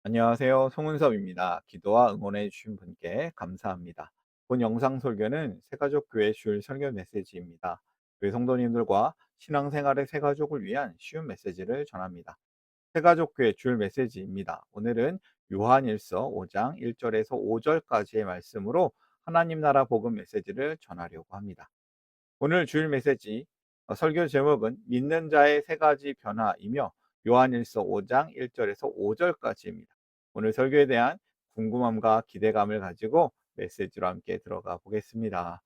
안녕하세요. 송은섭입니다. 기도와 응원해 주신 분께 감사합니다. 본 영상 설교는 새가족 교회 주일 설교 메시지입니다. 교회 성도님들과 신앙생활의 새가족을 위한 쉬운 메시지를 전합니다. 새가족 교회 주일 메시지입니다. 오늘은 요한일서 5장 1절에서 5절까지의 말씀으로 하나님 나라 복음 메시지를 전하려고 합니다. 오늘 주일 메시지 설교 제목은 믿는 자의 세 가지 변화이며 요한일서 5장 1절에서 5절까지입니다. 오늘 설교에 대한 궁금함과 기대감을 가지고 메시지로 함께 들어가 보겠습니다.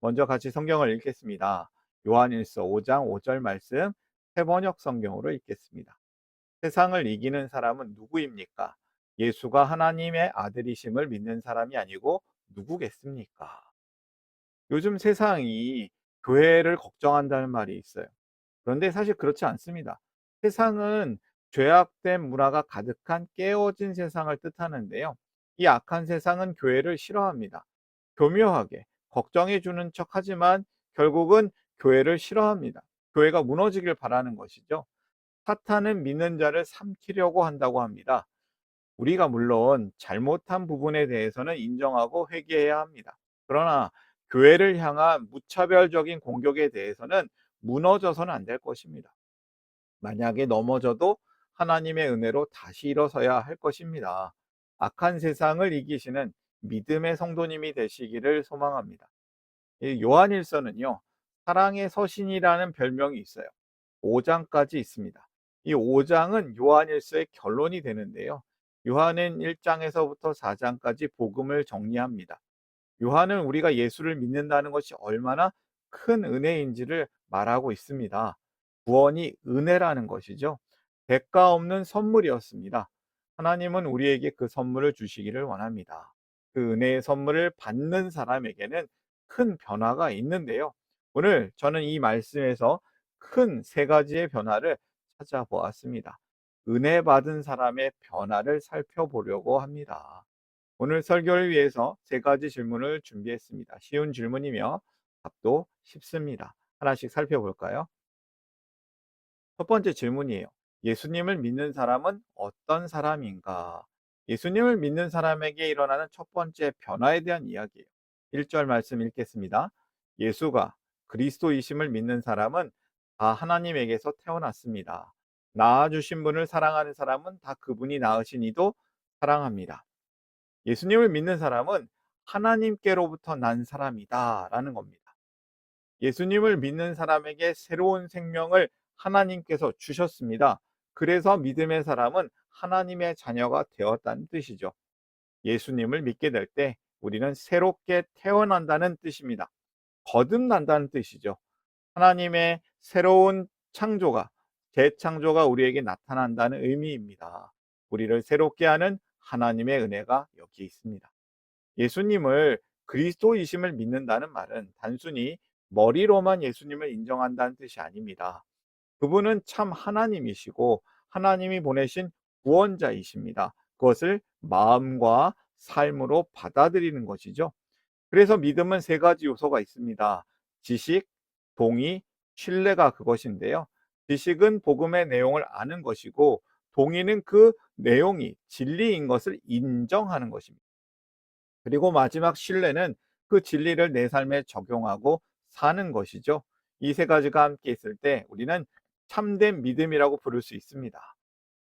먼저 같이 성경을 읽겠습니다. 요한일서 5장 5절 말씀 새번역 성경으로 읽겠습니다. 세상을 이기는 사람은 누구입니까? 예수가 하나님의 아들이심을 믿는 사람이 아니고 누구겠습니까? 요즘 세상이 교회를 걱정한다는 말이 있어요. 그런데 사실 그렇지 않습니다. 세상은 죄악된 문화가 가득한 깨어진 세상을 뜻하는데요. 이 악한 세상은 교회를 싫어합니다. 교묘하게 걱정해 주는 척 하지만 결국은 교회를 싫어합니다. 교회가 무너지길 바라는 것이죠. 사탄은 믿는 자를 삼키려고 한다고 합니다. 우리가 물론 잘못한 부분에 대해서는 인정하고 회개해야 합니다. 그러나 교회를 향한 무차별적인 공격에 대해서는 무너져서는 안 될 것입니다. 만약에 넘어져도 하나님의 은혜로 다시 일어서야 할 것입니다. 악한 세상을 이기시는 믿음의 성도님이 되시기를 소망합니다. 이 요한일서는요, 사랑의 서신이라는 별명이 있어요. 5장까지 있습니다. 이 5장은 요한일서의 결론이 되는데요. 요한은 1장에서부터 4장까지 복음을 정리합니다. 요한은 우리가 예수를 믿는다는 것이 얼마나 큰 은혜인지를 말하고 있습니다. 구원이 은혜라는 것이죠. 대가 없는 선물이었습니다. 하나님은 우리에게 그 선물을 주시기를 원합니다. 그 은혜의 선물을 받는 사람에게는 큰 변화가 있는데요. 오늘 저는 이 말씀에서 큰 세 가지의 변화를 찾아보았습니다. 은혜 받은 사람의 변화를 살펴보려고 합니다. 오늘 설교를 위해서 세 가지 질문을 준비했습니다. 쉬운 질문이며 답도 쉽습니다. 하나씩 살펴볼까요? 첫 번째 질문이에요. 예수님을 믿는 사람은 어떤 사람인가? 예수님을 믿는 사람에게 일어나는 첫 번째 변화에 대한 이야기예요. 1절 말씀 읽겠습니다. 예수가 그리스도이심을 믿는 사람은 다 하나님에게서 태어났습니다. 낳아주신 분을 사랑하는 사람은 다 그분이 낳으신 이도 사랑합니다. 예수님을 믿는 사람은 하나님께로부터 난 사람이다라는 겁니다. 예수님을 믿는 사람에게 새로운 생명을 하나님께서 주셨습니다. 그래서 믿음의 사람은 하나님의 자녀가 되었다는 뜻이죠. 예수님을 믿게 될 때 우리는 새롭게 태어난다는 뜻입니다. 거듭난다는 뜻이죠. 하나님의 새로운 창조가, 재창조가 우리에게 나타난다는 의미입니다. 우리를 새롭게 하는 하나님의 은혜가 여기 있습니다. 예수님을 그리스도이심을 믿는다는 말은 단순히 머리로만 예수님을 인정한다는 뜻이 아닙니다. 그분은 참 하나님이시고 하나님이 보내신 구원자이십니다. 그것을 마음과 삶으로 받아들이는 것이죠. 그래서 믿음은 세 가지 요소가 있습니다. 지식, 동의, 신뢰가 그것인데요. 지식은 복음의 내용을 아는 것이고 동의는 그 내용이 진리인 것을 인정하는 것입니다. 그리고 마지막 신뢰는 그 진리를 내 삶에 적용하고 사는 것이죠. 이 세 가지가 함께 있을 때 우리는 참된 믿음이라고 부를 수 있습니다.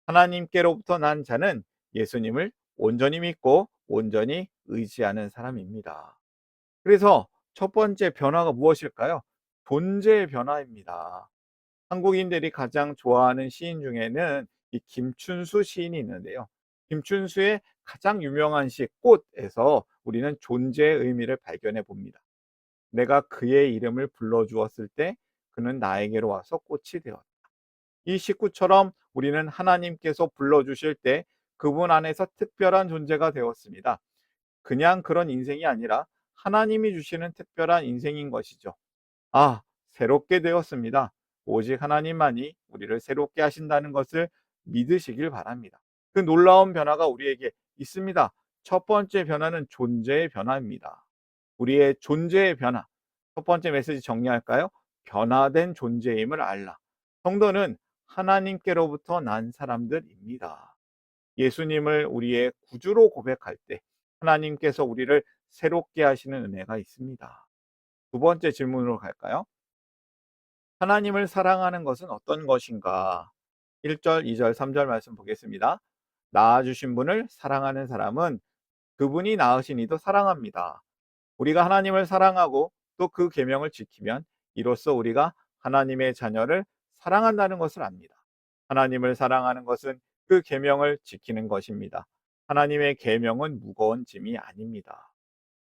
하나님께로부터 난 자는 예수님을 온전히 믿고 온전히 의지하는 사람입니다. 그래서 첫 번째 변화가 무엇일까요? 존재의 변화입니다. 한국인들이 가장 좋아하는 시인 중에는 이 김춘수 시인이 있는데요. 김춘수의 가장 유명한 시 꽃에서 우리는 존재의 의미를 발견해 봅니다. 내가 그의 이름을 불러 주었을 때 그는 나에게로 와서 꽃이 되었다. 이 식구처럼 우리는 하나님께서 불러 주실 때 그분 안에서 특별한 존재가 되었습니다. 그냥 그런 인생이 아니라 하나님이 주시는 특별한 인생인 것이죠. 아, 새롭게 되었습니다. 오직 하나님만이 우리를 새롭게 하신다는 것을 믿으시길 바랍니다. 그 놀라운 변화가 우리에게 있습니다. 첫 번째 변화는 존재의 변화입니다. 우리의 존재의 변화. 첫 번째 메시지 정리할까요? 변화된 존재임을 알라. 성도는 하나님께로부터 난 사람들입니다. 예수님을 우리의 구주로 고백할 때 하나님께서 우리를 새롭게 하시는 은혜가 있습니다. 두 번째 질문으로 갈까요? 하나님을 사랑하는 것은 어떤 것인가? 1절, 2절, 3절 말씀 보겠습니다. 낳아주신 분을 사랑하는 사람은 그분이 낳으신 이도 사랑합니다. 우리가 하나님을 사랑하고 또 그 계명을 지키면 이로써 우리가 하나님의 자녀를 사랑한다는 것을 압니다. 하나님을 사랑하는 것은 그 계명을 지키는 것입니다. 하나님의 계명은 무거운 짐이 아닙니다.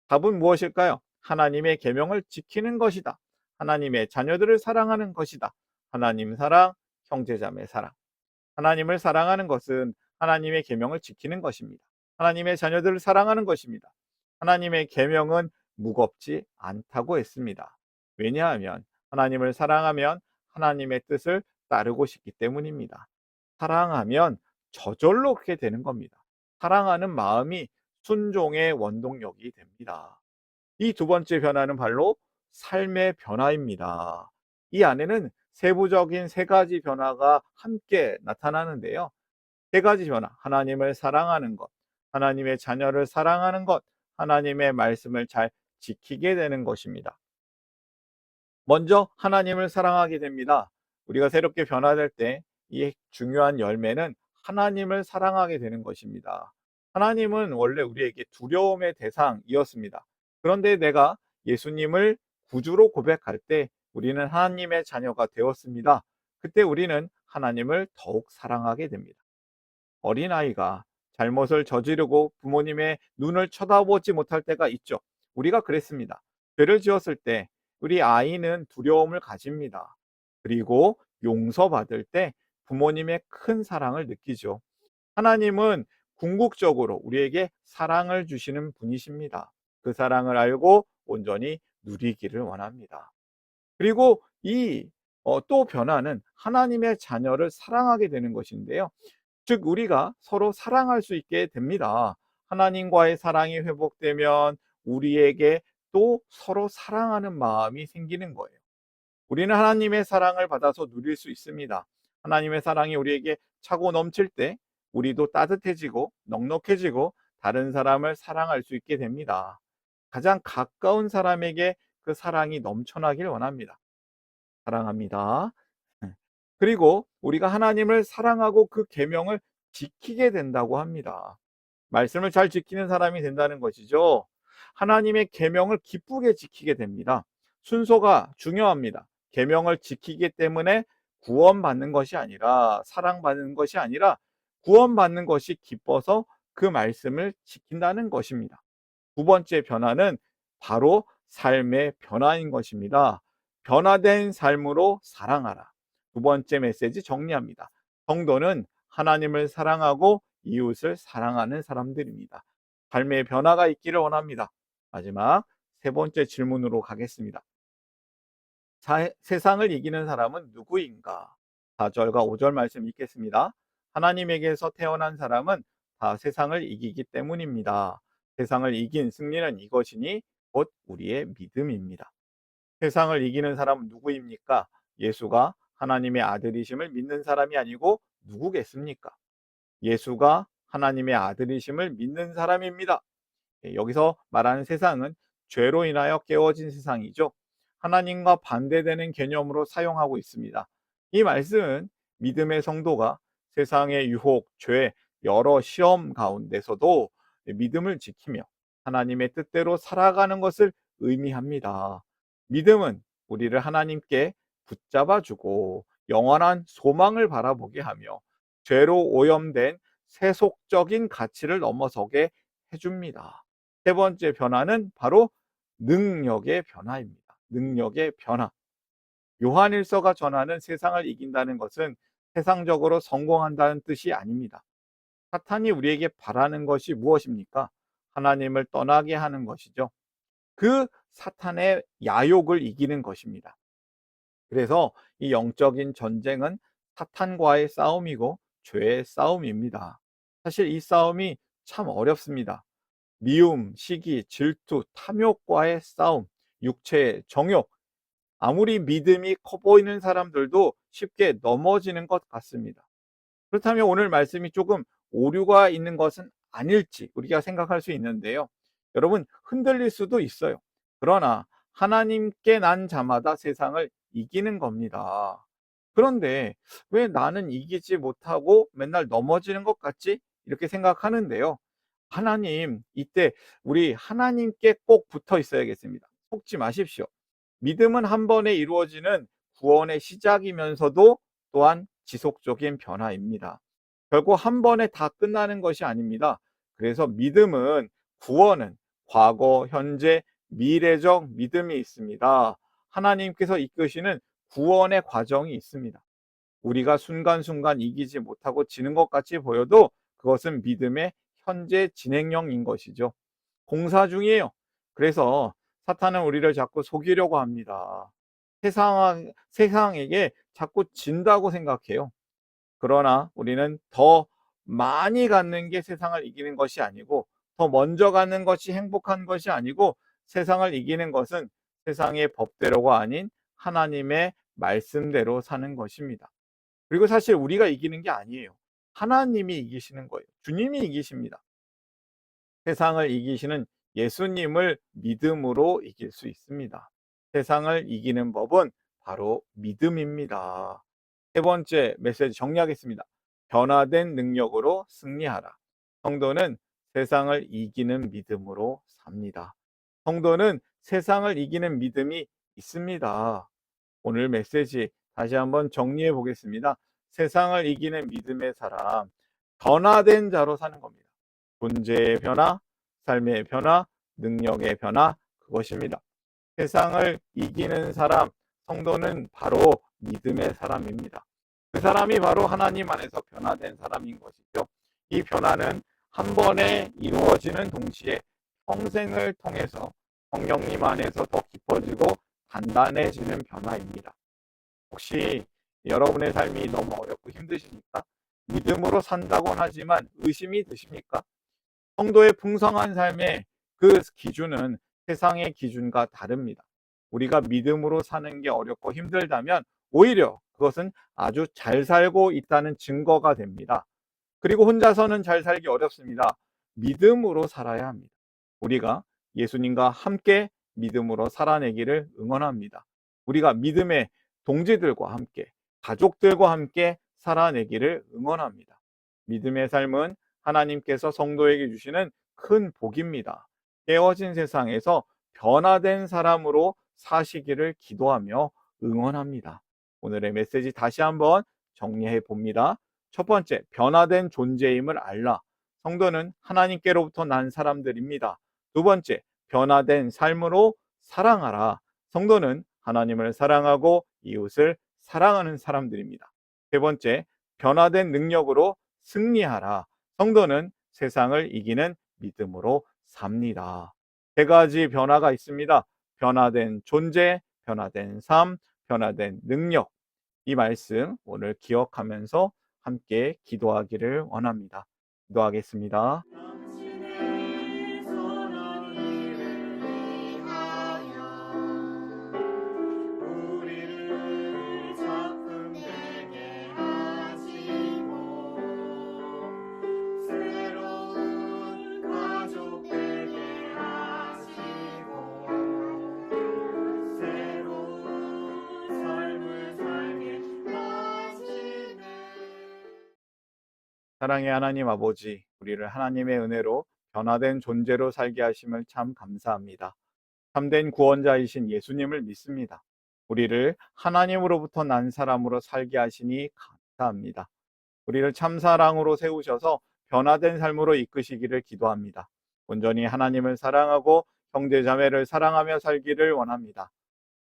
답은 무엇일까요? 하나님의 계명을 지키는 것이다. 하나님의 자녀들을 사랑하는 것이다. 하나님 사랑, 형제자매 사랑. 하나님을 사랑하는 것은 하나님의 계명을 지키는 것입니다. 하나님의 자녀들을 사랑하는 것입니다. 하나님의 계명은 무겁지 않다고 했습니다. 왜냐하면 하나님을 사랑하면 하나님의 뜻을 따르고 싶기 때문입니다. 사랑하면 저절로 그렇게 되는 겁니다. 사랑하는 마음이 순종의 원동력이 됩니다. 이 두 번째 변화는 바로 삶의 변화입니다. 이 안에는 세부적인 세 가지 변화가 함께 나타나는데요. 세 가지 변화, 하나님을 사랑하는 것, 하나님의 자녀를 사랑하는 것, 하나님의 말씀을 잘 지키게 되는 것입니다. 먼저 하나님을 사랑하게 됩니다. 우리가 새롭게 변화될 때 이 중요한 열매는 하나님을 사랑하게 되는 것입니다. 하나님은 원래 우리에게 두려움의 대상이었습니다. 그런데 내가 예수님을 구주로 고백할 때 우리는 하나님의 자녀가 되었습니다. 그때 우리는 하나님을 더욱 사랑하게 됩니다. 어린아이가 잘못을 저지르고 부모님의 눈을 쳐다보지 못할 때가 있죠. 우리가 그랬습니다. 죄를 지었을 때 우리 아이는 두려움을 가집니다. 그리고 용서받을 때 부모님의 큰 사랑을 느끼죠. 하나님은 궁극적으로 우리에게 사랑을 주시는 분이십니다. 그 사랑을 알고 온전히 누리기를 원합니다. 그리고 또 변화는 하나님의 자녀를 사랑하게 되는 것인데요. 즉 우리가 서로 사랑할 수 있게 됩니다. 하나님과의 사랑이 회복되면 우리에게 또 서로 사랑하는 마음이 생기는 거예요. 우리는 하나님의 사랑을 받아서 누릴 수 있습니다. 하나님의 사랑이 우리에게 차고 넘칠 때 우리도 따뜻해지고 넉넉해지고 다른 사람을 사랑할 수 있게 됩니다. 가장 가까운 사람에게 그 사랑이 넘쳐나길 원합니다. 사랑합니다. 네. 그리고 우리가 하나님을 사랑하고 그 계명을 지키게 된다고 합니다. 말씀을 잘 지키는 사람이 된다는 것이죠. 하나님의 계명을 기쁘게 지키게 됩니다. 순서가 중요합니다. 계명을 지키기 때문에 구원받는 것이 아니라 사랑받는 것이 아니라 구원받는 것이 기뻐서 그 말씀을 지킨다는 것입니다. 두 번째 변화는 바로 삶의 변화인 것입니다. 변화된 삶으로 사랑하라. 두 번째 메시지 정리합니다. 성도는 하나님을 사랑하고 이웃을 사랑하는 사람들입니다. 삶의 변화가 있기를 원합니다. 마지막 세 번째 질문으로 가겠습니다. 세상을 이기는 사람은 누구인가? 4절과 5절 말씀 읽겠습니다. 하나님에게서 태어난 사람은 다 세상을 이기기 때문입니다. 세상을 이긴 승리는 이것이니 곧 우리의 믿음입니다. 세상을 이기는 사람은 누구입니까? 예수가 하나님의 아들이심을 믿는 사람이 아니고 누구겠습니까? 예수가 하나님의 아들이심을 믿는 사람입니다. 여기서 말하는 세상은 죄로 인하여 깨어진 세상이죠. 하나님과 반대되는 개념으로 사용하고 있습니다. 이 말씀은 믿음의 성도가 세상의 유혹, 죄, 여러 시험 가운데서도 믿음을 지키며 하나님의 뜻대로 살아가는 것을 의미합니다. 믿음은 우리를 하나님께 붙잡아주고 영원한 소망을 바라보게 하며 죄로 오염된 세속적인 가치를 넘어서게 해줍니다. 세 번째 변화는 바로 능력의 변화입니다. 능력의 변화. 요한일서가 전하는 세상을 이긴다는 것은 세상적으로 성공한다는 뜻이 아닙니다. 사탄이 우리에게 바라는 것이 무엇입니까? 하나님을 떠나게 하는 것이죠. 그 사탄의 야욕을 이기는 것입니다. 그래서 이 영적인 전쟁은 사탄과의 싸움이고 죄의 싸움입니다. 사실 이 싸움이 참 어렵습니다. 미움, 시기, 질투, 탐욕과의 싸움, 육체의 정욕, 아무리 믿음이 커 보이는 사람들도 쉽게 넘어지는 것 같습니다. 그렇다면 오늘 말씀이 조금 오류가 있는 것은 아닐지 우리가 생각할 수 있는데요. 여러분, 흔들릴 수도 있어요. 그러나 하나님께 난 자마다 세상을 이기는 겁니다. 그런데 왜 나는 이기지 못하고 맨날 넘어지는 것 같지? 이렇게 생각하는데요. 하나님, 이때 우리 하나님께 꼭 붙어 있어야겠습니다. 속지 마십시오. 믿음은 한 번에 이루어지는 구원의 시작이면서도 또한 지속적인 변화입니다. 결국 한 번에 다 끝나는 것이 아닙니다. 그래서 믿음은, 구원은 과거, 현재, 미래적 믿음이 있습니다. 하나님께서 이끄시는 구원의 과정이 있습니다. 우리가 순간순간 이기지 못하고 지는 것 같이 보여도 그것은 믿음의 현재 진행형인 것이죠. 공사 중이에요. 그래서 사탄은 우리를 자꾸 속이려고 합니다. 세상에게 자꾸 진다고 생각해요. 그러나 우리는 더 많이 갖는 게 세상을 이기는 것이 아니고, 더 먼저 갖는 것이 행복한 것이 아니고, 세상을 이기는 것은 세상의 법대로가 아닌 하나님의 말씀대로 사는 것입니다. 그리고 사실 우리가 이기는 게 아니에요. 하나님이 이기시는 거예요. 주님이 이기십니다. 세상을 이기시는 예수님을 믿음으로 이길 수 있습니다. 세상을 이기는 법은 바로 믿음입니다. 세 번째 메시지 정리하겠습니다. 변화된 능력으로 승리하라. 성도는 세상을 이기는 믿음으로 삽니다. 성도는 세상을 이기는 믿음이 있습니다. 오늘 메시지 다시 한번 정리해 보겠습니다. 세상을 이기는 믿음의 사람, 변화된 자로 사는 겁니다. 존재의 변화, 삶의 변화, 능력의 변화, 그것입니다. 세상을 이기는 사람, 성도는 바로 믿음의 사람입니다. 그 사람이 바로 하나님 안에서 변화된 사람인 것이죠. 이 변화는 한 번에 이루어지는 동시에 평생을 통해서 성령님 안에서 더 깊어지고 단단해지는 변화입니다. 혹시 여러분의 삶이 너무 어렵고 힘드십니까? 믿음으로 산다곤 하지만 의심이 드십니까? 성도의 풍성한 삶의 그 기준은 세상의 기준과 다릅니다. 우리가 믿음으로 사는 게 어렵고 힘들다면 오히려 그것은 아주 잘 살고 있다는 증거가 됩니다. 그리고 혼자서는 잘 살기 어렵습니다. 믿음으로 살아야 합니다. 우리가 예수님과 함께 믿음으로 살아내기를 응원합니다. 우리가 믿음의 동지들과 함께, 가족들과 함께 살아내기를 응원합니다. 믿음의 삶은 하나님께서 성도에게 주시는 큰 복입니다. 깨어진 세상에서 변화된 사람으로 사시기를 기도하며 응원합니다. 오늘의 메시지 다시 한번 정리해 봅니다. 첫 번째, 변화된 존재임을 알라. 성도는 하나님께로부터 난 사람들입니다. 두 번째, 변화된 삶으로 사랑하라. 성도는 하나님을 사랑하고 이웃을 사랑하는 사람들입니다. 세 번째, 변화된 능력으로 승리하라. 성도는 세상을 이기는 믿음으로 삽니다. 세 가지 변화가 있습니다. 변화된 존재, 변화된 삶, 변화된 능력. 이 말씀 오늘 기억하면서 함께 기도하기를 원합니다. 기도하겠습니다. 당신의 선한 일을 위하여 우리를 작품 되게 하시고 새로운 가족 되게 하시고 새로운 삶을 살게 하시네. 사랑의 하나님 아버지, 우리를 하나님의 은혜로 변화된 존재로 살게 하심을 참 감사합니다. 참된 구원자이신 예수님을 믿습니다. 우리를 하나님으로부터 난 사람으로 살게 하시니 감사합니다. 우리를 참사랑으로 세우셔서 변화된 삶으로 이끄시기를 기도합니다. 온전히 하나님을 사랑하고 형제자매를 사랑하며 살기를 원합니다.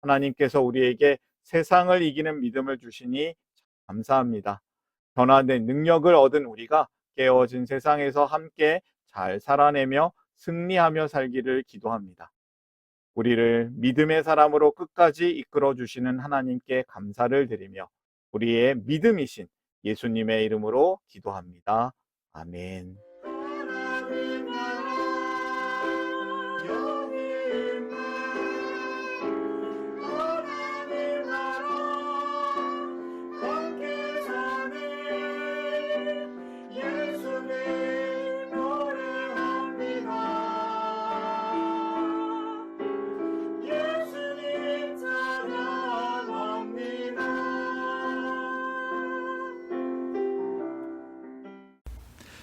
하나님께서 우리에게 세상을 이기는 믿음을 주시니 감사합니다. 변화된 능력을 얻은 우리가 깨어진 세상에서 함께 잘 살아내며 승리하며 살기를 기도합니다. 우리를 믿음의 사람으로 끝까지 이끌어 주시는 하나님께 감사를 드리며 우리의 믿음이신 예수님의 이름으로 기도합니다. 아멘. 하나님 나라 여기 있네. 하나님 나라 함께 사네. 예수의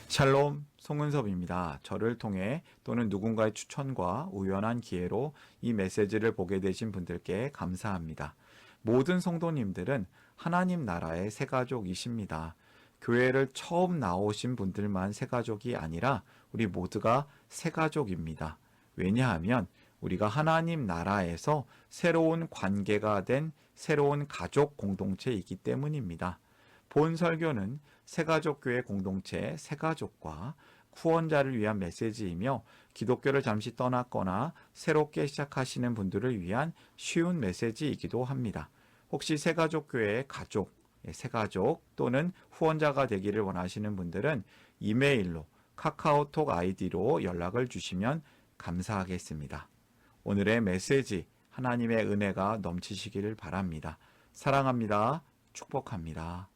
샬롬, 송은섭입니다. 저를 통해 또는 누군가의 추천과 우연한 기회로 이 메시지를 보게 되신 분들께 감사합니다. 모든 성도님들은 하나님 나라의 새가족이십니다. 교회를 처음 나오신 분들만 새가족이 아니라 우리 모두가 새가족입니다. 왜냐하면 우리가 하나님 나라에서 새로운 관계가 된 새로운 가족 공동체이기 때문입니다. 본 설교는 새가족교회 공동체 새가족과 후원자를 위한 메시지이며 기독교를 잠시 떠났거나 새롭게 시작하시는 분들을 위한 쉬운 메시지이기도 합니다. 혹시 새가족교회의 가족, 새가족 또는 후원자가 되기를 원하시는 분들은 이메일로 카카오톡 아이디로 연락을 주시면 감사하겠습니다. 오늘의 메시지 하나님의 은혜가 넘치시기를 바랍니다. 사랑합니다. 축복합니다.